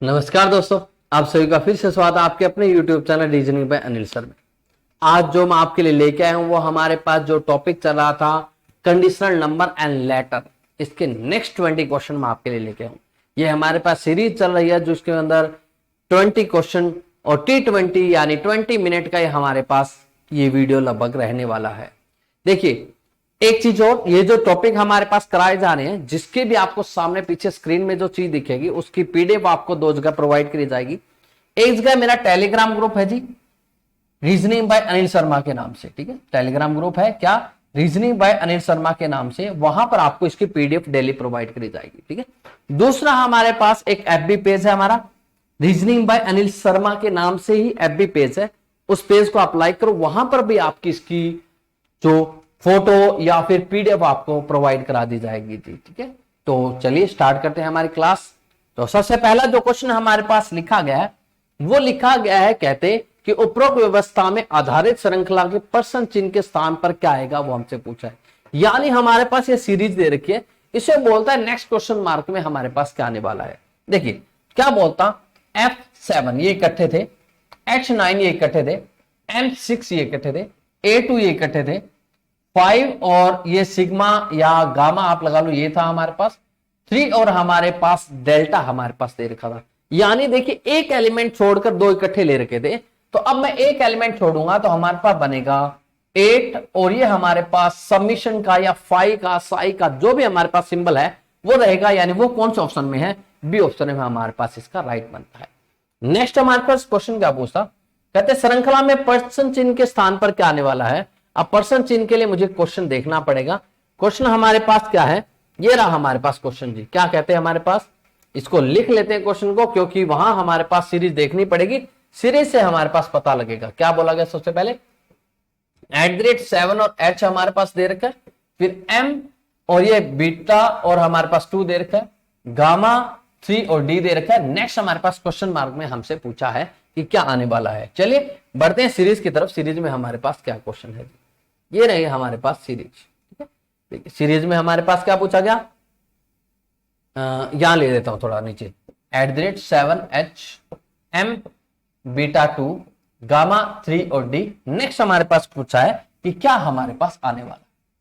नमस्कार दोस्तों, आप सभी का फिर से स्वागत है आपके अपने YouTube channel reasoning bye Anil sir में। आज जो मैं आपके लिए लेके आया हूं वो हमारे पास जो टॉपिक चल रहा था कंडीशनल नंबर एंड लेटर, इसके नेक्स्ट 20 क्वेश्चन मैं आपके लिए लेके आया हूं। ये हमारे पास सीरीज चल रही है जिसके अंदर 20 क्वेश्चन और T20 यानी 20 मिनट का ये हमारे पास ये वीडियो लगभग रहने वाला है। देखिए एक चीज और, ये जो टॉपिक हमारे पास कराए जा रहे हैं जिसके भी आपको सामने पीछे स्क्रीन में जो चीज दिखेगी उसकी पीडीएफ आपको 2 जगह प्रोवाइड करी जाएगी। एक जगह मेरा टेलीग्राम ग्रुप है जी, रीजनिंग बाय अनिल शर्मा के नाम से, ठीक है। टेलीग्राम ग्रुप है क्या, रीजनिंग बाय अनिल शर्मा के नाम से, वहां पर आपको इसकी पीडीएफ डेली प्रोवाइड करी जाएगी, ठीक है। दूसरा हमारे पास एक एफबी पेज है हमारा, रीजनिंग बाय अनिल शर्मा के नाम से ही एफबी पेज है, उस पेज को आप लाइक करो, वहां पर भी आपकी इसकी जो फोटो या फिर पीडीएफ आपको प्रोवाइड करा दी जाएगी जी, ठीक है। तो चलिए स्टार्ट करते हैं हमारी क्लास। तो सबसे पहला जो क्वेश्चन हमारे पास लिखा गया है वो लिखा गया है, कहते कि उपरोक्त व्यवस्था में आधारित श्रृंखला के पर्सन चिन्ह के स्थान पर क्या आएगा, वो हमसे पूछा है। यानी हमारे पास ये सीरीज दे रखी है, इसे बोलता है नेक्स्ट क्वेश्चन मार्क में हमारे पास क्या आने वाला है। देखिए क्या बोलता, F7 ये इकट्ठे थे, H9 ये इकट्ठे थे, M6 ये इकट्ठे थे, A2 ये इकट्ठे थे, 5 और ये सिग्मा या गामा आप लगा लो, ये था हमारे पास 3 और हमारे पास डेल्टा हमारे पास दे रखा था। यानी देखिए एक एलिमेंट छोड़कर 2 इकट्ठे ले रखे थे, तो अब मैं एक एलिमेंट छोड़ूंगा तो हमारे पास बनेगा 8 और ये हमारे पास सबमिशन का या फाई का साई का जो भी हमारे पास सिंबल है वो रहेगा, यानी वो कौन सा ऑप्शन में है, बी ऑप्शन में हमारे पास इसका राइट बनता है। नेक्स्ट हमारे पास क्वेश्चन क्या पूछता, कहते श्रृंखला में पर्सन चिन्ह के स्थान पर क्या आने वाला है। अब पर्सन चिन्ह के लिए मुझे क्वेश्चन देखना पड़ेगा। क्वेश्चन हमारे पास क्या है, ये रहा हमारे पास क्वेश्चन जी, क्या कहते हैं हमारे पास, इसको लिख लेते हैं क्वेश्चन को, क्योंकि वहां हमारे पास सीरीज देखनी पड़ेगी, सीरीज से हमारे पास पता लगेगा। क्या बोला गया सबसे पहले, @7 और H हमारे पास दे रखा है, फिर M और ये बीटा और हमारे पास 2 दे रखा है, गामा 3 और D दे रखा है। नेक्स्ट हमारे पास क्वेश्चन मार्क में हमसे पूछा है कि क्या आने वाला है। चलिए बढ़ते हैं सीरीज की तरफ। सीरीज में हमारे पास क्या क्वेश्चन है, ये रही हमारे पास सीरीज, ठीक है। देखिए सीरीज में हमारे पास क्या पूछा गया, यहां ले लेता हूं थोड़ा नीचे, @7 H M बीटा 2 गामा 3 और D। नेक्स्ट हमारे पास पूछा है कि क्या हमारे पास आने वाला।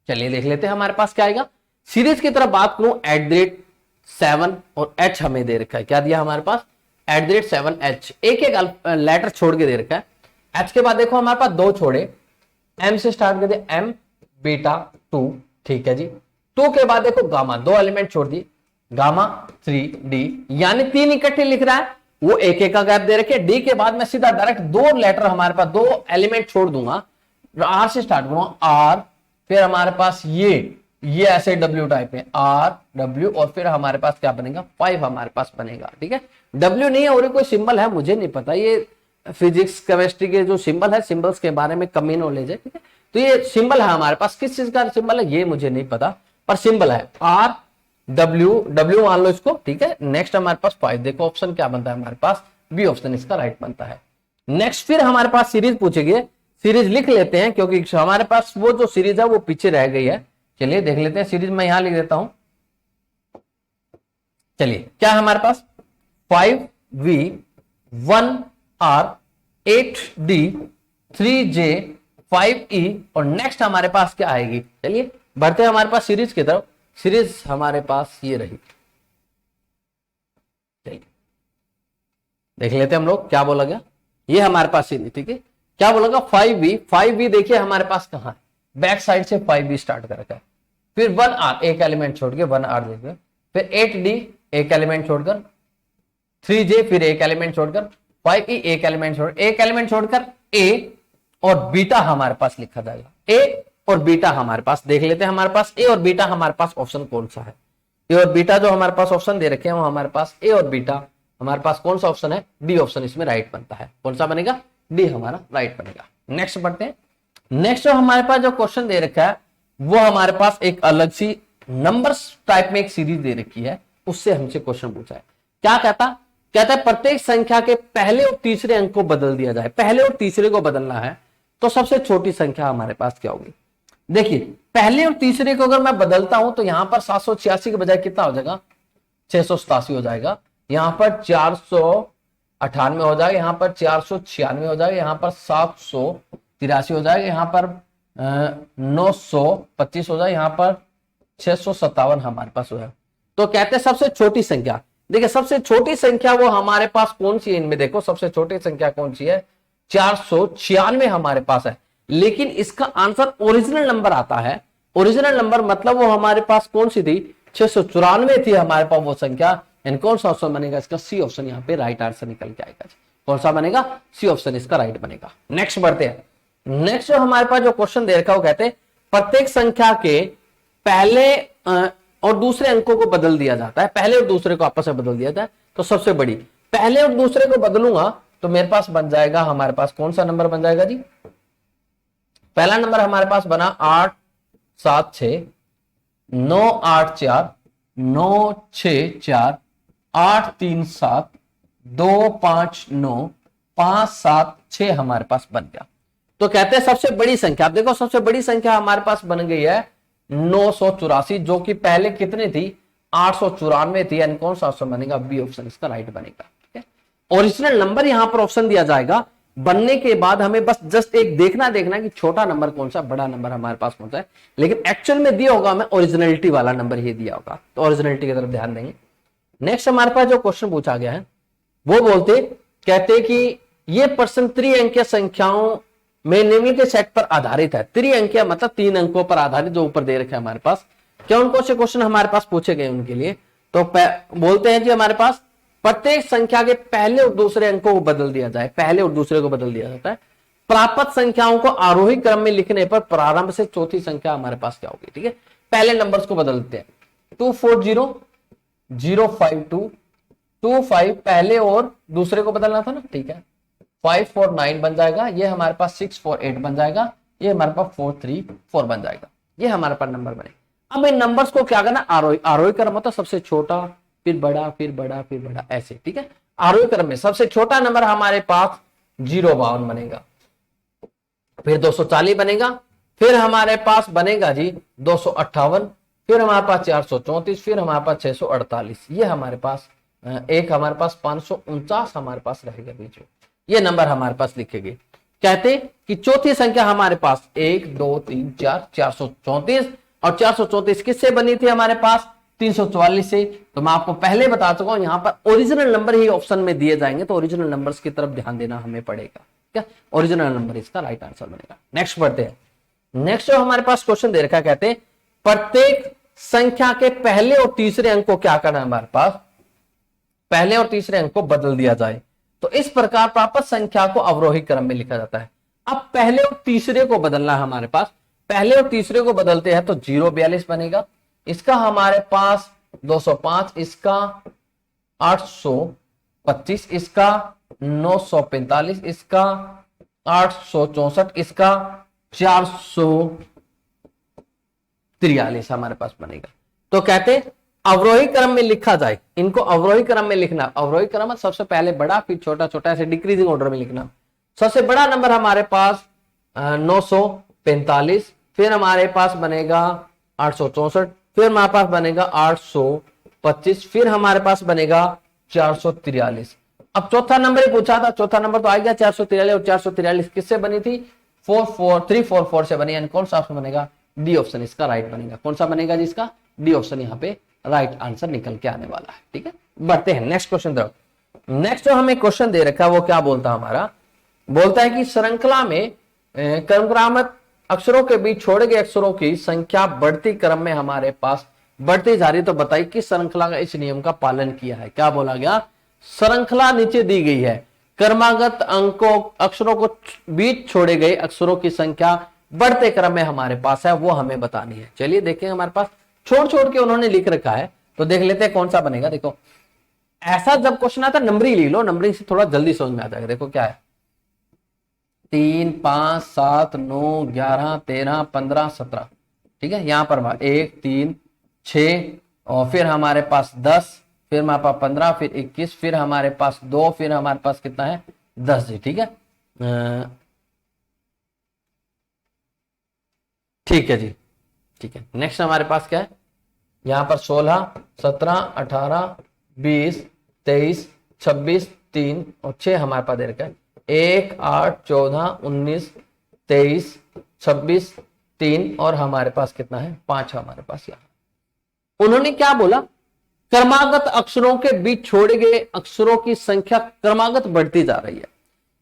चलिए देख लेते हैं हमारे पास क्या आएगा। सीरीज की तरफ बात करूं, @7 और H हमें दे रखा है, क्या दिया हमारे पास, @7 H, एक एक लेटर छोड़ के दे रखा है। H के बाद देखो हमारे पास 2 छोड़े, M से स्टार्ट कर दिया, M बीटा 2, ठीक है जी। 2 के बाद देखो गामा, 2 एलिमेंट छोड़ दिए, गामा 3D, यानी 3 इकट्ठे लिख रहा है, वो एक एक का गैप दे रखे। D के बाद मैं सीधा डायरेक्ट 2 लेटर हमारे पास 2 एलिमेंट छोड़ दूंगा, R से स्टार्ट करूंगा, R, फिर हमारे पास ये ऐसे W टाइप है, R W, और फिर हमारे पास क्या बनेगा, 5 हमारे पास बनेगा, ठीक है। W नहीं है और कोई सिंबल है मुझे नहीं पता, ये फिजिक्स केमिस्ट्री के जो सिंबल है, सिंबल्स के बारे में कमी नॉलेज है, ठीक है। तो ये सिंबल है हमारे पास, किस चीज का सिंबल है ये मुझे नहीं पता, पर सिंबल है R W मान लो इसको, ठीक है। नेक्स्ट हमारे पास 5, देखो ऑप्शन क्या बनता है हमारे पास, बी ऑप्शन इसका राइट बनता है। नेक्स्ट फिर हमारे पास सीरीज पूछेगी, सीरीज लिख लेते हैं क्योंकि हमारे पास वो जो सीरीज है वो पीछे रह गई है। चलिए देख लेते हैं सीरीज, मैं यहां लिख देता हूं। चलिए क्या है हमारे पास, 5V 1R 8D 3J 5E और नेक्स्ट हमारे पास क्या आएगी। चलिए बढ़ते हैं हमारे पास सीरीज की तरफ। सीरीज हमारे पास ये रही, चलिए देख लेते हैं हम लोग क्या बोला गया। ये हमारे पास सीरीज, ठीक है। क्या बोला गया, 5V देखिए हमारे पास कहां है, बैक साइड से 5V स्टार्ट कर रखा है, फिर 1R एक एलिमेंट छोड़ के 1R देखिए, फिर 8D एक एलिमेंट छोड़कर, 3J फिर एक एलिमेंट छोड़कर, 5E एक एलिमेंट छोड़कर A और बीटा हमारे पास लिखा जाएगा। A और बीटा हमारे पास देख लेते हैं, हमारे पास A और बीटा हमारे पास ऑप्शन कौन सा है। A और बीटा जो हमारे पास ऑप्शन दे रखे हैं वो हमारे पास A और बीटा हमारे पास कौन सा ऑप्शन है, डी ऑप्शन इसमें राइट बनता है। कौन सा बनेगा, डी हमारा राइट बनेगा। नेक्स्ट बढ़ते हैं। नेक्स्ट हमारे पास जो क्वेश्चन दे रखा है वो हमारे पास एक अलग सी नंबर्स टाइप में एक सीरीज दे रखी है, उससे हमसे क्वेश्चन पूछा है। क्या कहता है प्रत्येक संख्या के पहले और तीसरे अंक को बदल दिया जाए। पहले और तीसरे को बदलना है तो सबसे छोटी संख्या हमारे पास क्या होगी। देखिए पहले और तीसरे को अगर मैं बदलता हूं तो यहां पर 786 के बजाय कितना हो जाएगा, 687 हो जाएगा। यहाँ पर 498 हो जाएगा, यहाँ पर 496 हो जाएगा, यहाँ पर 783 हो जाएगा, यहाँ पर 925 हो जाएगा, यहाँ पर 657 हमारे पास हो जाएगा। तो कहते हैं सबसे छोटी संख्या, देखिए सबसे छोटी संख्या वो हमारे पास कौन सी है इनमें, देखो सबसे छोटी संख्या कौन सी है, 496 हमारे पास है। लेकिन इसका आंसर ओरिजिनल नंबर आता है, ओरिजिनल नंबर मतलब वो हमारे पास कौन सी थी, 694 थी हमारे पास वो संख्या। एंड कौन सा ऑप्शन बनेगा इसका, सी ऑप्शन यहाँ पे राइट आंसर निकल के आएगा। कौन सा बनेगा, सी ऑप्शन इसका राइट बनेगा। नेक्स्ट बढ़ते हैं। नेक्स्ट जो हमारे पास जो क्वेश्चन दे रखा है वो कहते हैं प्रत्येक संख्या के पहले और दूसरे अंकों को बदल दिया जाता है, पहले और दूसरे को आपस में बदल दिया जाता है। तो सबसे बड़ी, पहले और दूसरे को बदलूंगा तो मेरे पास बन जाएगा, हमारे पास कौन सा नंबर बन जाएगा जी, पहला नंबर हमारे पास बना 876 984 964 837 259 576 हमारे पास बन गया। तो कहते हैं सबसे बड़ी संख्या, आप देखो सबसे बड़ी संख्या हमारे पास बन गई है 984, जो कि पहले कितनी थी, 894 थी। यानी कौन सा ऑप्शन बनेगा, बी ऑप्शन इसका राइट बनेगा। ठीक है, ओरिजिनल नंबर यहां पर ऑप्शन दिया जाएगा। बनने के बाद हमें बस जस्ट एक देखना कि छोटा नंबर कौन सा, बड़ा नंबर हमारे पास कौन सा है। लेकिन एक्चुअल में दिया होगा हमें ओरिजिनलिटी वाला नंबर ही दिया होगा, तो ओरिजिनलिटी की तरफ ध्यान देंगे। नेक्स्ट हमारे पास जो क्वेश्चन पूछा गया है वो कहते कि ये प्रश्न त्रिअंकीय संख्याओं में निम्नलिखित सेट पर आधारित है। त्रिअंकीय मतलब 3 अंकों पर आधारित, जो ऊपर दे रखे हैं हमारे पास। कौन कौन से क्वेश्चन हमारे पास पूछे गए उनके लिए, तो बोलते हैं जी हमारे पास प्रत्येक संख्या के पहले और दूसरे अंकों को बदल दिया जाए, पहले और दूसरे को बदल दिया जाता है। प्राप्त संख्याओं को आरोही क्रम में लिखने पर प्रारंभ से चौथी संख्या हमारे पास क्या होगी। ठीक है, पहले नंबर्स को बदलते हैं, 240 052 25, पहले और दूसरे को बदलना था ना। ठीक है, 549 बन जाएगा, ये हमारे पास 648 बन जाएगा, ये हमारे पास 434 बन जाएगा। ये हमारे पास नंबर बने। अब इन नंबर्स को क्या करना, आरोही, आरोही क्रम होता है सबसे छोटा फिर बड़ा फिर बड़ा फिर बड़ा, ऐसे। ठीक है, आरोही क्रम में सबसे छोटा नंबर हमारे पास 052 बनेगा, फिर 240 बनेगा, फिर हमारे पास बनेगा जी 258, फिर हमारे पास 434, फिर हमारे पास 648, ये हमारे पास एक हमारे पास 549 हमारे पास रहेगा बीच में। ये नंबर हमारे पास लिखे गए। कहते कि चौथी संख्या हमारे पास 1 2 3 4 434, और 434 किससे बनी थी हमारे पास, 344 से। तो मैं आपको पहले बता चुका हूं, यहां पर ओरिजिनल नंबर ही ऑप्शन में दिए जाएंगे, तो ओरिजिनल नंबर्स की तरफ ध्यान देना हमें पड़ेगा। क्या, ओरिजिनल नंबर इसका राइट आंसर बनेगा। नेक्स्ट बढ़ते हैं। नेक्स्ट जो हमारे पास क्वेश्चन दे रखा है, कहते हैं प्रत्येक संख्या के पहले और तीसरे अंक को क्या करना है, हमारे पास पहले और तीसरे अंक को बदल दिया जाए। तो इस प्रकार प्राप्त संख्या को अवरोही क्रम में लिखा जाता है। अब पहले और तीसरे को बदलना है हमारे पास, पहले और तीसरे को बदलते हैं तो 042 बनेगा, इसका हमारे पास 205, इसका 825, इसका 945, इसका 864, इसका 443 हमारे पास बनेगा। तो कहते अवरोही क्रम में लिखा जाए, इनको अवरोही क्रम में लिखना। अवरोही क्रम सबसे पहले बड़ा फिर छोटा, छोटा, ऐसे डिक्रीजिंग ऑर्डर में लिखना। सबसे बड़ा नंबर हमारे पास 945, फिर हमारे पास बनेगा 864, फिर हमारे पास बनेगा 825, फिर हमारे पास बनेगा 443। अब चौथा नंबर ही पूछा था, चौथा नंबर तो आ गया 443, और 443 किससे बनी थी, 344 से बनी। यानी कौन सा ऑप्शन बनेगा, डी ऑप्शन इसका राइट बनेगा। कौन सा बनेगा जिसका, डी ऑप्शन यहाँ पे राइट आंसर निकल के आने वाला है। ठीक है, बढ़ते हैं नेक्स्ट क्वेश्चन तरफ। नेक्स्ट जो हमें क्वेश्चन दे रखा है वो क्या बोलता है हमारा, बोलता है कि श्रृंखला में क्रमक्रमित अक्षरों के बीच छोड़े गए अक्षरों की संख्या बढ़ती क्रम में हमारे पास बढ़ती जा रही। तो बताइए किस श्रृंखला का इस नियम का पालन किया है। क्या बोला गया, श्रृंखला नीचे दी गई है, क्रमागत अंकों अक्षरों को बीच छोड़े गए अक्षरों की संख्या बढ़ते क्रम में हमारे पास है, वो हमें बतानी है। चलिए देखेंगे, हमारे पास छोड़ छोड़ के उन्होंने लिख रखा है, तो देख लेते हैं कौन सा बनेगा। देखो ऐसा जब क्वेश्चन आता है नंबरिंग लिख लो, नंबरिंग से थोड़ा जल्दी समझ में आ जाएगा। देखो क्या है, 3 5 7 9 11 13 15 17। ठीक है, यहां पर 1 3 6, और फिर हमारे पास 10, फिर हमारे पास 15, फिर 21, फिर हमारे पास 2, फिर हमारे पास कितना है 10 जी। ठीक है, ठीक है जी, ठीक है। नेक्स्ट हमारे पास क्या है, यहां पर 16 17 18 20 23, 26, 3 और 6 हमारे पास दे रखा है। 1, 8, 14, 19, 23, 26, 3 और हमारे पास कितना है 5 हमारे पास यहाँ। उन्होंने क्या बोला, क्रमागत अक्षरों के बीच छोड़े गए अक्षरों की संख्या क्रमागत बढ़ती जा रही है।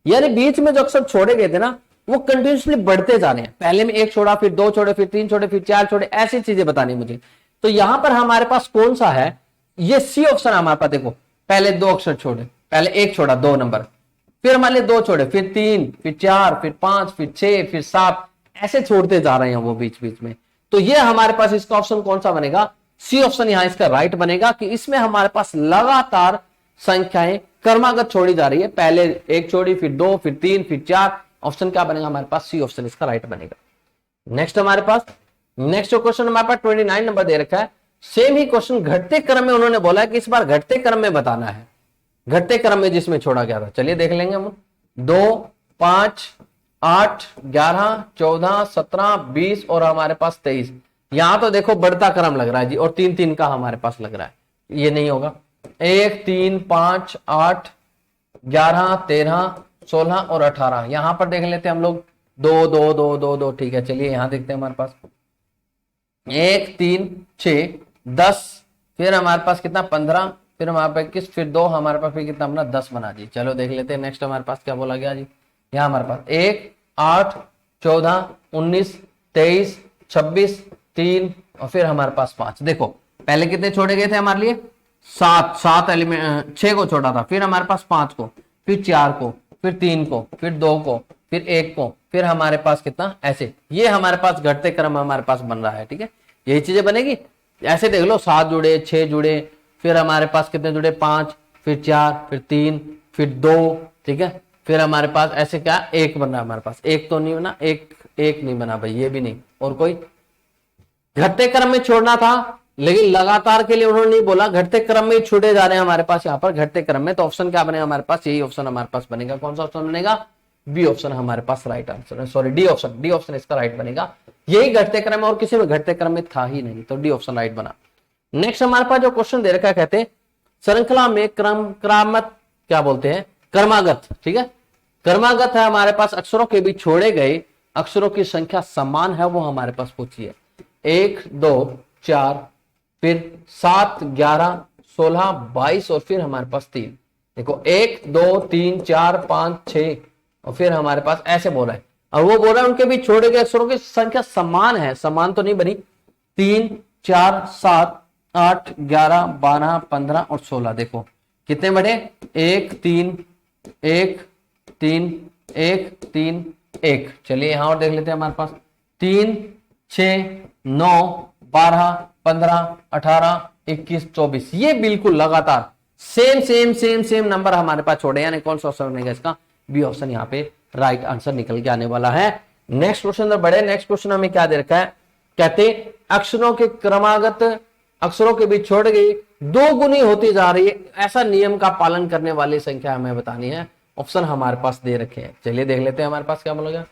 यानी बीच में जो अक्षर छोड़े गए थे ना वो कंटिन्यूसली बढ़ते जा रहे हैं। पहले में 1 छोड़ा, फिर 2 छोड़े, फिर 3 छोड़े, फिर 4 छोड़े, ऐसी चीजें बतानी मुझे। तो यहां पर हमारे पास कौन सा है, ये सी ऑप्शन हमारे पास। देखो पहले 2 अक्षर छोड़े, पहले 1 छोड़ा 2 नंबर, फिर हमारे 2 छोड़े, फिर 3, फिर 4, फिर 5, फिर 6, फिर 7, ऐसे छोड़ते जा रहे हैं वो बीच बीच में। तो ये हमारे पास इसका ऑप्शन कौन सा बनेगा, सी ऑप्शन यहां इसका राइट बनेगा कि इसमें हमारे पास लगातार संख्याएं क्रमागत छोड़ी जा रही है। पहले 1 छोड़ी, फिर 2, फिर 3, फिर 4। ऑप्शन क्या बनेगा हमारे पास, सी ऑप्शन इसका राइट बनेगा। नेक्स्ट हमारे पास नेक्स्ट क्वेश्चन हमारे पास 29 नंबर दे रखा है। सेम ही क्वेश्चन घटते क्रम में उन्होंने बोला है कि इस बार घटते क्रम में बताना है, घटते क्रम में जिसमें छोड़ा गया था। चलिए देख लेंगे हम। 2, 5, 8, 11, 14, 17, 20 और हमारे पास 23। यहां तो देखो बढ़ता क्रम लग रहा है जी, और 3 3 का हमारे पास लग रहा है, ये नहीं होगा। 1, 3, 5, 8, 11, 13, 16 और 18। यहां पर देख लेते हैं हम लोग 2 2 2 2 2। ठीक है, चलिए यहां देखते हैं हमारे पास 1, 3, 6, 10, फिर हमारे पास कितना 15, फिर हमारे पास 21, फिर 2 हमारे पास फिर कितना अपना 10 बना जी। चलो देख लेते हैं नेक्स्ट हमारे पास क्या बोला गया जी। यहाँ हमारे पास 1, 8, 14, 19, 23, 26, 3 और फिर हमारे पास 5। देखो पहले कितने छोड़े गए थे हमारे लिए, 7 एलिमेंट, 6 को छोड़ा था, फिर हमारे पास 5 को, फिर 4 को, फिर 3 को, फिर 2 को, फिर 1 को, फिर हमारे पास कितना, ऐसे। ये हमारे पास घटते क्रम हमारे पास बन रहा है। ठीक है, यही चीजें बनेगी। ऐसे देख लो 7 जुड़े, 6 जुड़े, फिर हमारे पास कितने जुड़े 5, फिर 4, फिर 3, फिर 2। ठीक है, फिर हमारे पास ऐसे क्या 1 बन रहा है हमारे पास। 1 तो नहीं बना, एक नहीं बना भाई, ये भी नहीं। और कोई घटते क्रम में छोड़ना था, लेकिन लगातार के लिए उन्होंने नहीं बोला, घटते क्रम में छूटे जा रहे हैं हमारे पास यहाँ पर घटते क्रम में। तो ऑप्शन क्या बनेगा हमारे पास, यही ऑप्शन हमारे पास बनेगा। कौन सा ऑप्शन बनेगा, बी ऑप्शन हमारे पास राइट आंसर है। सॉरी, डी ऑप्शन इसका राइट बनेगा। यही घटते क्रम में, और किसी में घटते क्रम में था ही नहीं, तो डी ऑप्शन राइट बना। नेक्स्ट हमारे पास जो क्वेश्चन दे रखा है, कहते हैं श्रृंखला में क्रमागत क्या बोलते हैं, क्रमागत। ठीक है, क्रमागत है हमारे पास, अक्षरों के बीच छोड़े गए अक्षरों की संख्या समान है, वो हमारे पास पूछी है। 1, 2, 4, फिर 7, 11, 16, 22 और फिर हमारे पास 3। देखो 1, 2, 3, 4, 5, 6 और फिर हमारे पास ऐसे बोला है, और वो बोल रहा है उनके बीच छोड़े गए अक्षरों की संख्या समान है। समान तो नहीं बनी। 3, 4, 7, 8, 11, 12, 15 और 16। देखो कितने बने, 1, 3, 1, 3, 1, 3, 1। चलिए यहां और देख लेते हैं हमारे पास 3, 6, 9, 12, 15, 18, 21, 24। ये बिल्कुल लगातार सेम नंबर हमारे पास छोड़े, यानी कौन सा ऑप्शन बनेगा इसका, बी ऑप्शन यहाँ पे राइट आंसर निकल के आने वाला है। नेक्स्ट क्वेश्चन बढ़े। नेक्स्ट क्वेश्चन हमें क्या दे रखा है, कहते अक्षरों के क्रमागत अक्षरों के बीच छोड़ गई 2 गुनी होती जा रही है, ऐसा नियम का पालन करने वाली संख्या हमें बतानी है। ऑप्शन हमारे पास दे रखे हैं, चलिए देख लेते हैं हमारे पास क्या बोला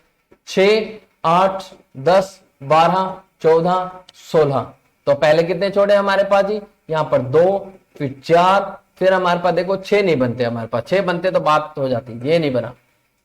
6, 8, 10, 12, 14, 16। तो पहले कितने छोड़े हमारे पास जी, यहाँ पर 2, फिर 4, फिर हमारे पास देखो 6 नहीं बनते हमारे पास। 6 बनते तो बात हो जाती, ये नहीं बना।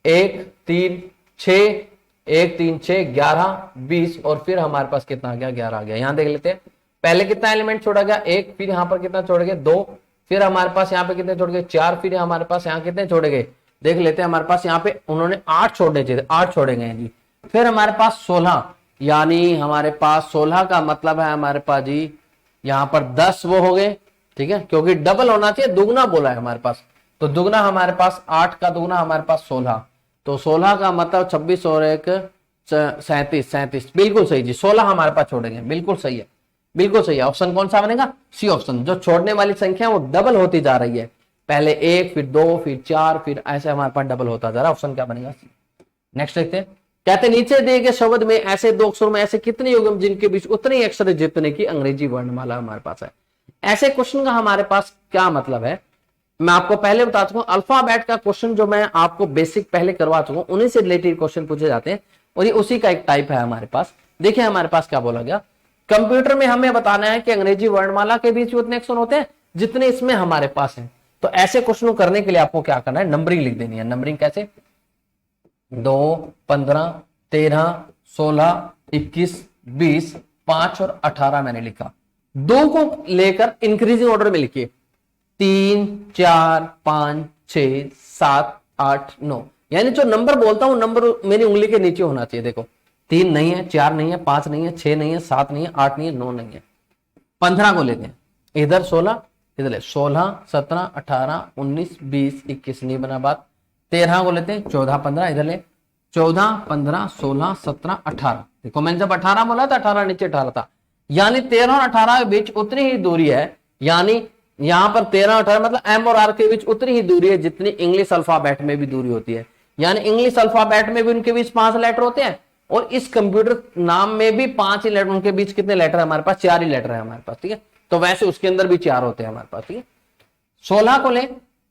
1, 3, 6, 1, 3, 6, 11, 20 और फिर हमारे पास कितना आ गया, 11 आ गया। यहाँ देख लेते हैं पहले कितना एलिमेंट छोड़ा गया, 1, फिर यहाँ पर कितना छोड़ गए 2, फिर हमारे पास यहाँ पे कितने छोड़ गए 4, फिर हमारे पास यहाँ कितने छोड़े गए, देख लेते हैं हमारे पास यहाँ पे उन्होंने 8 छोड़ने चाहिए, 8 छोड़े गए जी। फिर हमारे पास 16, यानी हमारे पास 16 का मतलब है हमारे पास जी यहाँ पर 10 वो हो गए। ठीक है, क्योंकि डबल होना चाहिए, दुगना बोला है हमारे पास, तो दुगना हमारे पास 8 का दुगना हमारे पास 16, तो 16 का मतलब 26 और 1 37, बिल्कुल सही जी। 16 हमारे पास छोड़ेंगे, बिल्कुल सही है, बिल्कुल सही है। ऑप्शन कौन सा बनेगा, सी ऑप्शन। जो छोड़ने वाली संख्या वो डबल होती जा रही है, पहले 1, फिर 2, फिर 4, फिर ऐसे हमारे पास डबल होता जा रहा है। ऑप्शन क्या बनेगा, सी। नेक्स्ट देखते हैं, कहते नीचे दिए गए शब्द में ऐसे 2 अक्षरों में ऐसे कितने युग्म जिनके बीच उतने ही अक्षर जितने की अंग्रेजी वर्णमाला हमारे पास है। ऐसे क्वेश्चन का हमारे पास क्या मतलब है, मैं आपको पहले बता चुका हूं। अल्फाबेट का क्वेश्चन जो मैं आपको बेसिक पहले करवा चुका हूं, उन्हीं से रिलेटेड क्वेश्चन पूछे जाते हैं, और ये उसी का एक टाइप है हमारे पास। देखिए हमारे पास क्या बोला गया, कंप्यूटर में हमें बताना है कि अंग्रेजी वर्णमाला के बीच उतने अक्षर होते हैं जितने इसमें हमारे पास हैं। तो ऐसे क्वेश्चन करने के लिए आपको क्या करना है, नंबरिंग लिख देनी है। नंबरिंग कैसे, 2, 15, 13, 16, 21, 20, 5 और 18 मैंने लिखा। 2 को लेकर इंक्रीजिंग ऑर्डर में लिखिए, 3, 4, 5, 6, 7, 8, 9, यानी जो नंबर बोलता हूं नंबर मेरी उंगली के नीचे होना चाहिए। देखो 3 नहीं है, 4 नहीं है, 5 नहीं है, 6 नहीं है, 7 नहीं है, 8 नहीं है, 9 नहीं है। 15 को लेते हैं, इधर 16, इधर ले 16, 17, 18, 19, 20, 21 नहीं बना बात। 13 को लेते हैं, 14, 15, इधर ले 14, 15, 16, 17, 18। देखो मैंने जब 18 बोला था 18 नीचे 18 था, यानी 13 और 18 के बीच उतनी ही दूरी है, यानी यहां पर 13 और 18 मतलब एम और आर के बीच उतनी ही दूरी है जितनी इंग्लिश अल्फाबेट में भी दूरी होती है। यानी इंग्लिश अल्फाबेट में भी उनके बीच 5 लेटर होते हैं और इस कंप्यूटर नाम में भी 5 ही लेटर, उनके बीच कितने लेटर है हमारे पास, 4 ही लेटर है हमारे पास, ठीक है। तो वैसे उसके अंदर भी 4 होते हैं हमारे पास, ठीक है। 16 को ले,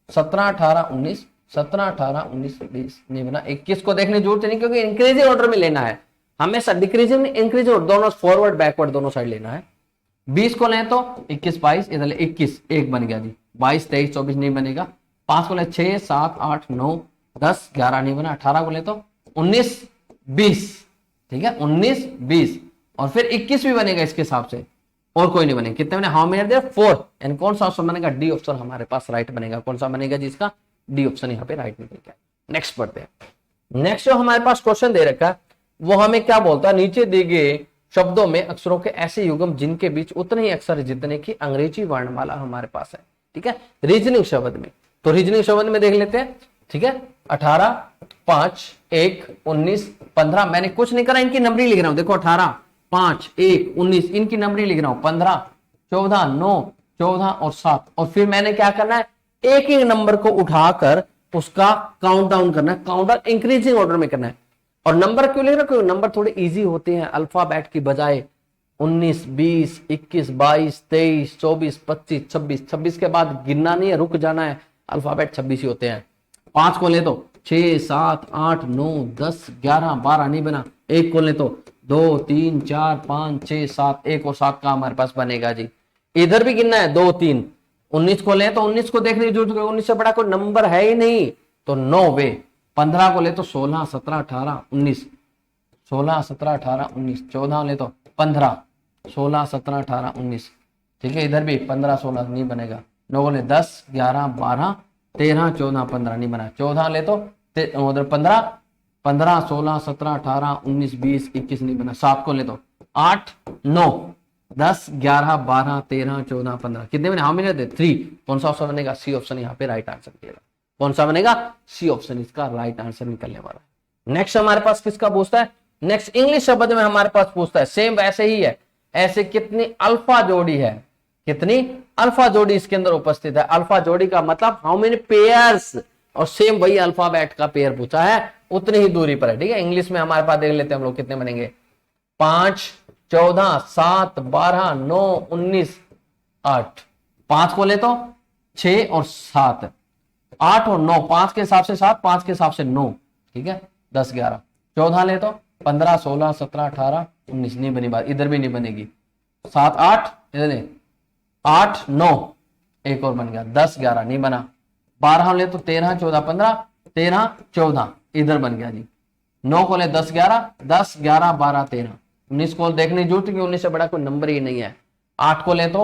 17, 18, 19, 17, 18, 19, 20 नहीं बना। 21 को देखने की जरूरत नहीं क्योंकि इंक्रीजिंग ऑर्डर में लेना है हमेशा, डिक्रीजिंग इंक्रीजिंग दोनों, फॉरवर्ड बैकवर्ड दोनों साइड लेना है। 20 को लें तो 21, 22, इधर 21 एक बन गया जी, 22, 23, 24 नहीं बनेगा। 5 को ले 6, 7, 8, 9, 10, 11 नहीं बना। 18 को ले तो 19, 20, ठीक है, 19, 20 और फिर 21 भी बनेगा इसके हिसाब से, और कोई नहीं बनेगा। कितने बने, हाउ मेनी देयर 4, एंड कौन सा ऑप्शन बनेगा, डी ऑप्शन हमारे पास राइट बनेगा। कौन सा बनेगा जिसका डी ऑप्शन यहाँ पे राइट निकल गया। नेक्स्ट पढ़ते हैं। नेक्स्ट जो हमारे पास क्वेश्चन दे रखा है वो हमें क्या बोलता है, नीचे दिए गए शब्दों में अक्षरों के ऐसे युग्म जिनके बीच उतने ही अक्षर जितने की अंग्रेजी वर्णमाला हमारे पास है, ठीक है, रीजनिंग शब्द में। तो रीजनिंग शब्द में देख लेते हैं, ठीक है। 18, 5, 1, 19, 15 मैंने कुछ नहीं करा, इनकी नंबरिंग लिख रहा हूं। देखो 18, 5, 1, 19 इनकी नंबरिंग लिख रहा हूं। 15, 14, 9, 14 और 7, और फिर मैंने क्या करना है, एक एक नंबर को उठाकर उसका काउंट डाउन करना है, काउंटर इंक्रीजिंग ऑर्डर में करना है। और नंबर क्यों लिख रहा हूं, क्योंकि नंबर थोड़े इजी होते हैं अल्फाबेट की बजाय। 19, 20, 21, 22, 23, 24, 25, 26, 26 के बाद गिनना नहीं है, रुक जाना है, अल्फाबेट 26 ही होते हैं। 5 को ले तो 6, 7, 8, 9, 10, 11, 12 नहीं बना। 1 को ले तो 2, 3, 4, 5, 6, 7, 1 और 7 का हमारे पास बनेगा जी। इधर भी गिनना है 2, 3। 19 को ले तो 19 को देखने की जरूरत है, 19 से बड़ा कोई नंबर है ही नहीं, तो 9 वे। 15 को ले तो 16, 17, 18, 19, 16, 17, 18, 19। 14 ले तो 15, 16, 17, 18, 19, ठीक है। इधर भी 15, 16 नहीं बनेगा। 9 को ले 10, 11, 12, 13, 14, 15 नहीं बना। 14 ले तो उधर 15, 15, 16, 17, 18, 19, 20, 21 नहीं बना। 7 को ले तो 8, 9, 10, 11, 12, 13, 14, 15 कितने बने, हाउ मेनी आर देयर 3। कौन सा ऑप्शन बनेगा, सी ऑप्शन यहाँ पे राइट आंसर दिएगा। कौन सा बनेगा, सी ऑप्शन इसका राइट आंसर निकलने वाला है। नेक्स्ट हमारे पास किसका पूछता है, नेक्स्ट इंग्लिश शब्द में हमारे पास पूछता है, सेम वैसे ही है। ऐसे कितनी अल्फा जोड़ी है, कितनी अल्फा जोड़ी इसके अंदर उपस्थित है। अल्फा जोड़ी का मतलब हाउ मेनी पेयर्स, और सेम वही अल्फाबेट का पेयर पूछा है, उतनी ही दूरी पर है, ठीक है। इंग्लिश में हमारे पास देख लेते हैं हम लोग कितने बनेंगे, 5, 14, 7, 12, 9, 19, 8। 5 को ले तो 6 और 7, 8 और 9, 5 के हिसाब से 7, 5 के हिसाब से 9, ठीक है। 10, 11। 14 ले तो 15, 16, 17, 18, 19 नहीं बनी बात, इधर भी नहीं बनेगी। 7, 8 इधर 8, 9 एक और बन गया। 10, 11 नहीं बना। 12 ले तो 13, 14, 15, 13, 14 इधर बन गया जी। 9 को ले 10, 11, 10, 11, 12, 13। 19 को देखने की जरूरत है, 19 से बड़ा कोई नंबर ही नहीं है। 8 को ले तो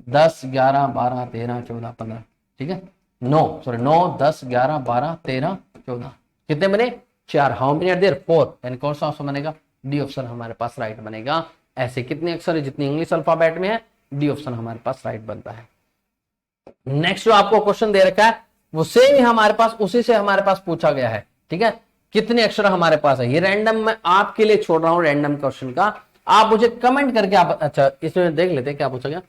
10, 11, 12, 13, 14, 15, ठीक है। 9, 10, 11, 12, 13, 14 कितने बने, 4। हाउ मेनी आर देयर 4, यानी कौन सा ऑप्शन बनेगा, डी ऑप्शन हमारे पास राइट बनेगा। ऐसे कितने अक्षर है जितनी इंग्लिश अल्फाबेट में है, डी ऑप्शन हमारे पास राइट बनता है। नेक्स्ट जो आपको क्वेश्चन दे रखा है वो सेम ही हमारे पास, उसी से हमारे पास पूछा गया है, ठीक है। कितने अक्षर हमारे पास है, ये रैंडम मैं आपके लिए छोड़ रहा हूं, रैंडम क्वेश्चन का। आप मुझे कमेंट करके आप, अच्छा इसमें देख लेते हैं क्या पूछा गया।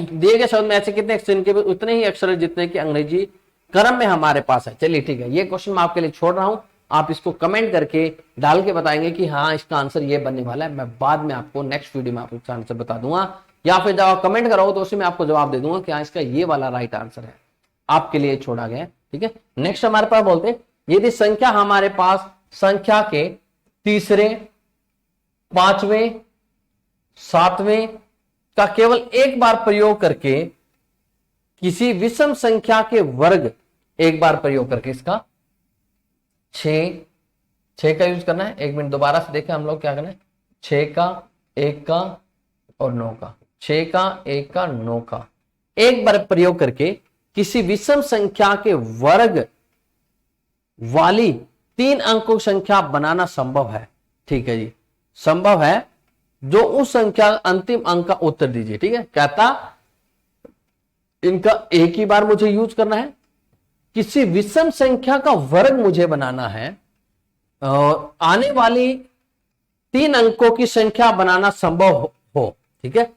दिए गए शब्द में ऐसे कितने अक्षर, इनके उतने ही अक्षर जितने की अंग्रेजी क्रम में हमारे पास है। चलिए ठीक है, ये क्वेश्चन मैं आपके लिए छोड़ रहा हूं, आप इसको कमेंट करके डाल के बताएंगे कि हाँ इसका आंसर ये बनने वाला है। मैं बाद में आपको नेक्स्ट वीडियो में आपको इसका आंसर बता दूंगा, या फिर जब आप कमेंट करोगे तो उसमें आपको जवाब दे दूंगा कि हाँ इसका ये वाला राइट आंसर है, आपके लिए छोड़ा गया है, ठीक है। नेक्स्ट हमारे पास बोलते हैं, यदि संख्या हमारे पास संख्या के तीसरे, 5वें, 7वें का केवल एक बार प्रयोग करके किसी विषम संख्या के वर्ग, एक बार प्रयोग करके इसका 6 का यूज करना है। 1 मिनट दोबारा से देखें हम लोग क्या करना है, 6 का, 1 का और 9 का, 6 का, 1 का, 9 का, एक बार प्रयोग करके किसी विषम संख्या के वर्ग वाली 3 अंकों की संख्या बनाना संभव है। ठीक है जी, संभव है। जो उस संख्या अंतिम अंक का उत्तर दीजिए। ठीक है, कहता इनका एक ही बार मुझे यूज करना है। किसी विषम संख्या का वर्ग मुझे बनाना है और आने वाली 3 अंकों की संख्या बनाना संभव हो। ठीक है,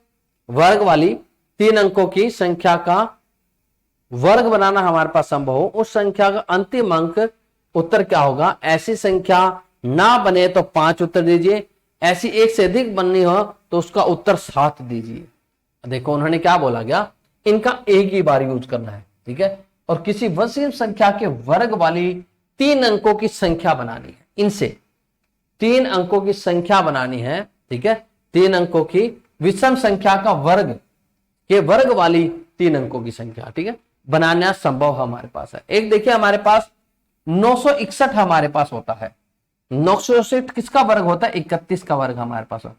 वर्ग वाली 3 अंकों की संख्या का वर्ग बनाना हमारे पास संभव हो। उस संख्या का अंतिम अंक उत्तर क्या होगा? ऐसी संख्या ना बने तो 5 उत्तर दीजिए, ऐसी एक से अधिक बननी हो तो उसका उत्तर 7 दीजिए। देखो उन्होंने क्या बोला गया, इनका एक ही बार यूज करना है। ठीक है, और किसी विषम संख्या के वर्ग वाली 3 अंकों की संख्या बनानी है। इनसे 3 अंकों की संख्या बनानी है। ठीक है, 3 अंकों की विषम संख्या का वर्ग के वर्ग वाली 3 अंकों की संख्या, ठीक है, बनाना संभव हमारे पास है। एक देखिए हमारे पास 961 हमारे पास होता है। 961 किसका वर्ग होता है? 31 का वर्ग हमारे पास है।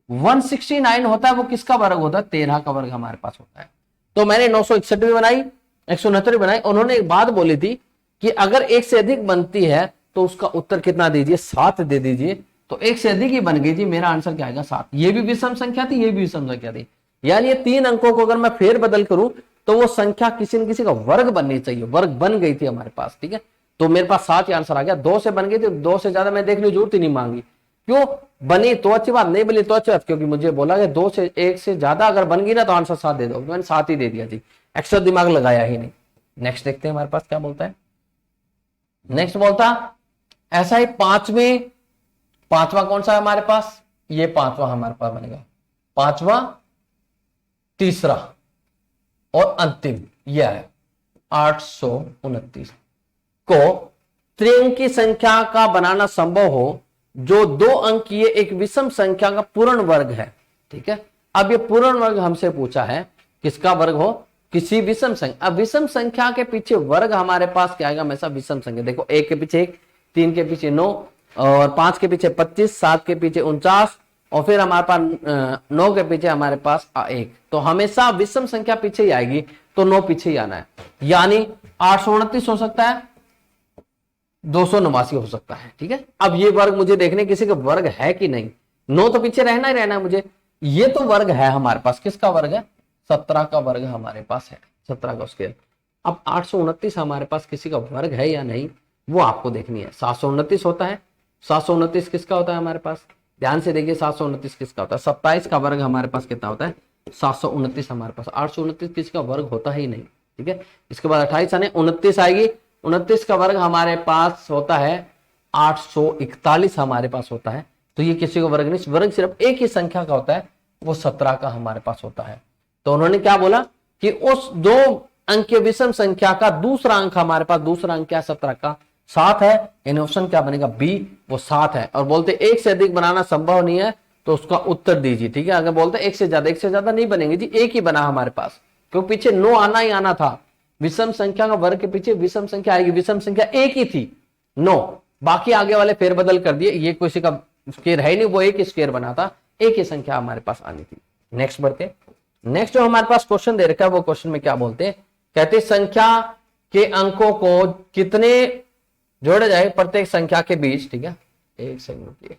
169 होता है, वो किसका वर्ग होता है? 13 का वर्ग हमारे पास होता है। तो मैंने 961 भी बनाई, 169 भी बनाई। उन्होंने एक बात बोली थी कि अगर एक से अधिक बनती है तो उसका उत्तर कितना दीजिए? 7 दे दीजिए। तो एक से अधिक ही बन गई जी, मेरा आंसर क्या आएगा? 7। ये भी विषम संख्या थी, ये भी विषम संख्या थी। यानी ये 3 अंकों को अगर मैं फेर बदल करूं तो वो संख्या किसी न किसी का वर्ग बननी चाहिए। वर्ग बन गई थी हमारे पास। ठीक है, तो मेरे पास 7 ही आंसर आ गया। 2 से बन गई थी, 2 से ज्यादा मैं देखने की जरूरत ही नहीं मांगी। क्यों? बनी तो अच्छी बात, नहीं बनी तो अच्छी बात, क्योंकि मुझे बोला कि 2 से 1 से ज्यादा अगर बन गई ना तो आंसर 7 दे दो। मैंने 7 ही दे दिया जी, एक्स्ट्रा दिमाग लगाया ही नहीं। नेक्स्ट देखते हैं हमारे पास क्या बोलता है। नेक्स्ट बोलता ऐसा ही पांचवा कौन सा है हमारे पास? ये 5वां हमारे पास बनेगा। 5वां, तीसरा और अंतिम यह है 829 को त्रिअंकी संख्या का बनाना संभव हो जो 2 अंकीय एक विषम संख्या का पूर्ण वर्ग है। ठीक है, अब ये पूर्ण वर्ग हमसे पूछा है किसका वर्ग हो? किसी विषम संख्या। अब विषम संख्या के पीछे वर्ग हमारे पास क्या आएगा? हमेशा विषम संख्या। देखो 1 के पीछे 1, 3 के पीछे 9 और 5 के पीछे 25, 7 के पीछे 49 और फिर हमारे पास 9 के पीछे हमारे पास 1। तो हमेशा विषम संख्या पीछे ही आएगी, तो 9 पीछे ही आना है। यानी 829 हो सकता है, 289 हो सकता है। ठीक है, अब ये वर्ग मुझे देखने किसी का वर्ग है कि नहीं। 9 तो पीछे रहना ही रहना है मुझे। ये तो वर्ग है हमारे पास। किसका वर्ग है? 17 का वर्ग हमारे पास है, 17 का स्केल। अब 829 हमारे पास किसी का वर्ग है या नहीं वो आपको देखनी है। 729 होता है। 729 किसका होता है हमारे पास? ध्यान से देखिए 729 किसका होता है? 27 का वर्ग हमारे पास कितना होता है? 729 हमारे पास। 829 किसका वर्ग होता ही नहीं। ठीक है, इसके बाद 28 आने 29 आएगी। 29 का वर्ग हमारे पास होता है 841 हमारे पास होता है। तो ये किसी का वर्ग नहीं, वर्ग सिर्फ एक ही संख्या का होता है, वो 17 का हमारे पास होता है। तो उन्होंने क्या बोला कि उस 2 अंक के विषम संख्या का दूसरा अंक हमारे पास, दूसरा अंक क्या? 17 का 7 है। यानी ऑप्शन क्या बनेगा? बी, वो 7 है। और बोलते 1 से अधिक बनाना संभव नहीं है तो उसका उत्तर दीजिए। ठीक है, अगर बोलते 1 से ज्यादा नहीं बनेंगे जी, एक ही बना हमारे पास, क्योंकि पीछे 9 आना ही आना था। विषम संख्या का वर्ग के पीछे विषम संख्या आएगी। विषम संख्या एक ही थी 9, बाकी आगे वाले फेरबदल कर दिए। ये किसी का स्क्वायर है नहीं, वो एक ही स्क्वायर बना था, एक ही संख्या हमारे पास आनी थी। नेक्स्ट बढ़ते। नेक्स्ट जो हमारे पास क्वेश्चन दे रखा है वो क्वेश्चन में क्या बोलते हैं? कहते संख्या के अंकों को कितने जोड़े जाए प्रत्येक संख्या के बीच। ठीक है, एक सेकंड,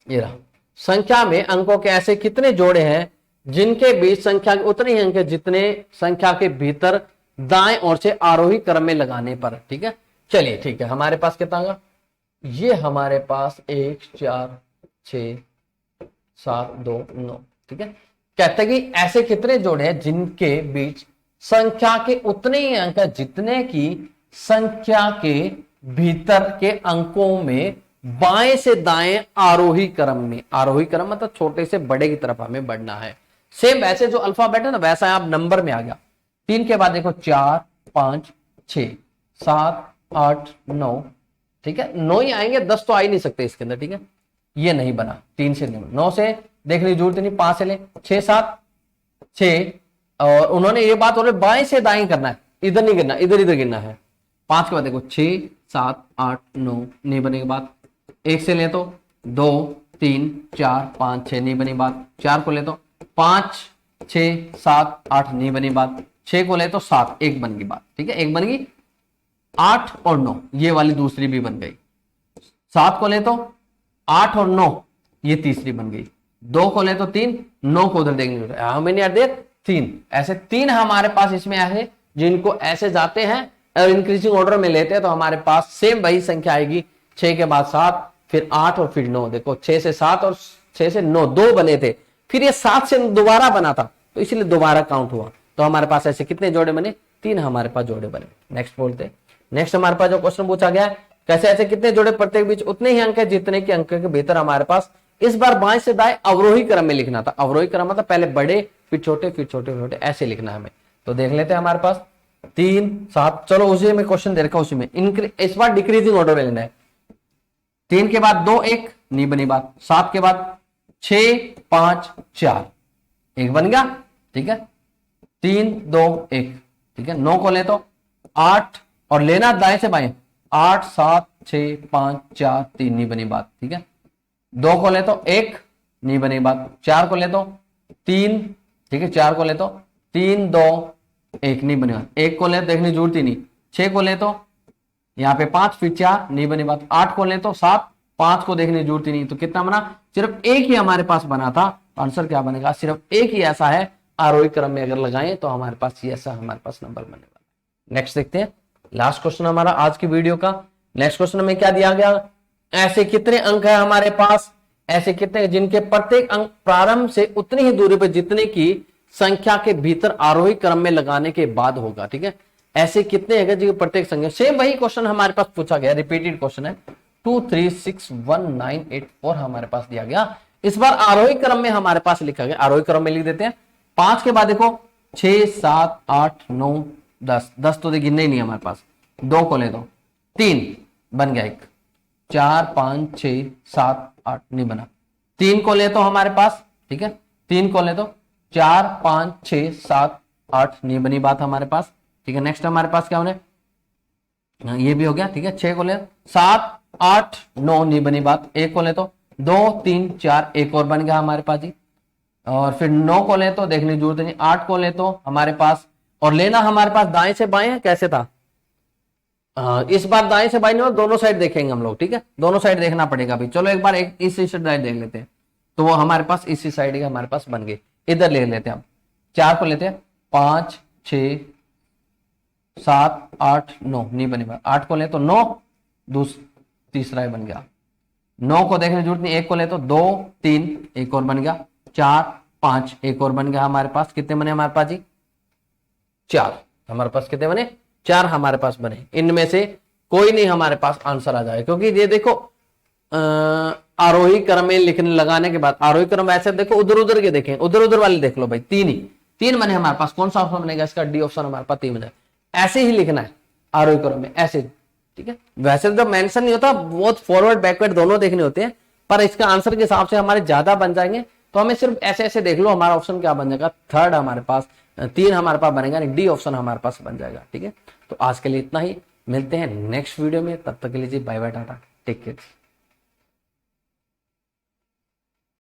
ये रहा। संख्या में अंकों के ऐसे कितने जोड़े हैं जिनके बीच संख्या के उतने ही अंक है जितने संख्या के भीतर दाएं ओर से आरोही क्रम में लगाने पर। ठीक है, चलिए ठीक है, हमारे पास कितना होगा? ये हमारे पास 1 4 6 7 2 9। ठीक है, कहते हैं कि ऐसे कितने जोड़े हैं जिनके बीच संख्या के उतने ही अंक है जितने की संख्या के भीतर के अंकों में बाएं से दाएं आरोही क्रम में। आरोही क्रम मतलब छोटे से बड़े की तरफ हमें बढ़ना है। सेम वैसे जो अल्फाबेट है ना वैसा आप नंबर में आ गया। 3 के बाद देखो 4 5 6 7 8 9। ठीक है, 9 ही आएंगे, 10 तो आ ही नहीं सकते इसके अंदर। ठीक है, ये नहीं बना। 3 से नहीं, 9 से देखने की जरूरत नहीं, 5 से ले 6 7 6, और उन्होंने ये बात बोले बाएं से दाएं करना है, इधर नहीं गिरना, इधर इधर गिरना है। 5 के बाद देखो 6 7 8 9 नहीं बनेगी बात। 1 से ले तो 2 3 4 5 6 नहीं बनी बात। 4 को ले तो 5 6 7 8 नहीं बनी बात। 6 को ले तो 7, 1 बन गई बात, ठीक है, 1 बन गई। 8 और 9 ये वाली दूसरी भी बन गई। 7 को ले तो 8 और 9 ये तीसरी बन गई। 2 को ले तो 3, 9 को उधर देखने, हाउ मेनी आर देयर 3। ऐसे 3 हमारे पास इसमें ऐसे जिनको ऐसे जाते हैं और इंक्रीजिंग ऑर्डर में लेते हैं तो हमारे पास सेम वही संख्या आएगी। 6 के बाद 7, फिर 8 और फिर 9। देखो 6 से 7 और 6 से 9 2 बने थे, फिर ये 7 से दोबारा बना था तो इसलिए दोबारा काउंट हुआ। तो हमारे पास ऐसे कितने जोड़े बने, 3 हमारे पास जोड़े बने। नेक्स्ट बोलते हैं। नेक्स्ट हमारे पास जो क्वेश्चन पूछा गया है, कैसे ऐसे कितने जोड़े प्रत्येक बीच उतने ही अंक है जितने के अंक के भीतर हमारे पास। इस बार बाएं से दाएं अवरोही क्रम में लिखना था। अवरोही क्रम मतलब पहले बड़े फिर छोटे फिर छोटे फिर छोटे ऐसे लिखना है हमें। तो देख लेते हैं हमारे पास 3 7, चलो उसी में क्वेश्चन दे रखा, उसी में इस बार डिक्रीजिंग ऑर्डर में लेना है। 3 के बाद 2 1 नहीं बनी बात। 7 के बाद 6 5 4 1 बन गया, ठीक है, 3 2 1, ठीक है। 9 को ले तो 8 और लेना दाएं से बाएं, 8 7 6 5 4 3 नहीं बनी बात, ठीक है। 2 को ले तो 1 नहीं बनी बात। 4 को ले तो 3, ठीक है, 4 को ले तो 3 2 1 नहीं बनी बात। 1 को ले तो देखने जरूरत ही नहीं। 6 को ले तो यहाँ पे 5 फिर 4 नहीं बनी बात। 8 को ले तो 7, 5 को देखने जरूरत ही नहीं। तो कितना बना, सिर्फ एक ही हमारे पास बना था। आंसर क्या बनेगा, सिर्फ एक ही ऐसा है आरोही क्रम में अगर लगाएं तो हमारे पास ये ऐसा हमारे पास नंबर बने वाला। नेक्स्ट देखते हैं लास्ट क्वेश्चन हमारा आज की वीडियो का। नेक्स्ट क्वेश्चन में क्या दिया गया, ऐसे कितने अंक है हमारे पास, ऐसे कितने जिनके प्रत्येक अंक प्रारंभ से उतनी ही दूरी पर जितने की संख्या के भीतर आरोही क्रम में लगाने के बाद होगा, ठीक है। ऐसे कितने हैं जिनके प्रत्येक संख्या, सेम वही क्वेश्चन हमारे पास पूछा गया, रिपीटेड क्वेश्चन है। 2 3 6 1 9 8 4 हमारे पास दिया गया। इस बार आरोही क्रम में हमारे पास लिखा गया, आरोही क्रम में लिख देते हैं। 5 के बाद देखो 6 7 8 9 10, 10 तो गिनने ही नहीं हमारे पास। 2 को ले दो 3 बन गया 1, 4 5 6 7 8 नहीं बना। 3 को ले तो हमारे पास, ठीक है, 3 को ले तो 4 5 6 7 8 नहीं बनी बात हमारे पास, ठीक है। नेक्स्ट हमारे पास क्या होने, ये भी हो गया, ठीक है। 6 को ले 7 8 9 नहीं बनी बात। 1 को ले तो 2 3 4 एक और बन गया हमारे पास जी। और फिर 9 को ले तो देखने की जरूरत नहीं। 8 को ले तो हमारे पास, और लेना हमारे पास दाएं से बाएं है, कैसे था, इस बार दाएं से बाएं नहीं, दोनों साइड देखेंगे हम लोग, ठीक है, दोनों साइड देखना पड़ेगा अभी। चलो एक बार एक इस साइड देख लेते हैं, तो वो हमारे पास इसी साइड के हमारे पास बन गए। इधर ले लेते हैं हम। 4 को लेते हैं 5 6 7 8 9 नहीं बनी बात। 8 को ले तो 9 तीसरा ही बन गया। 9 को देखने की जरूरत नहीं। 1 को ले तो 2 3 एक और बन गया। 4 5 एक और बन गया हमारे पास। कितने बने हमारे पास जी, 4 हमारे पास कितने बने, 4 हमारे पास बने। इनमें से कोई नहीं हमारे पास आंसर आ जाए, क्योंकि ये देखो आरोही क्रम में लिखने लगाने के बाद, आरोही क्रम ऐसे देखो, उधर उधर के देखें, उधर उधर वाले देख लो भाई, 3 बने हमारे पास। कौन सा ऑप्शन बनेगा इसका, डी ऑप्शन हमारे पास 3 बने। ऐसे ही लिखना है आरोही क्रम में, ऐसे, ठीक है। वैसे तो मेंशन नहीं होता, बहुत फॉरवर्ड बैकवर्ड दोनों देखने होते हैं, पर इसका आंसर के हिसाब से हमारे ज्यादा बन जाएंगे। तो हमें सिर्फ ऐसे ऐसे देख लो हमारा ऑप्शन क्या बन जाएगा, 3 हमारे पास, 3 हमारे पास बनेगा, डी ऑप्शन हमारे पास बन जाएगा, ठीक है। तो आज के लिए इतना ही, मिलते हैं नेक्स्ट वीडियो में, तब तक के लिए जी bye bye tata, take care.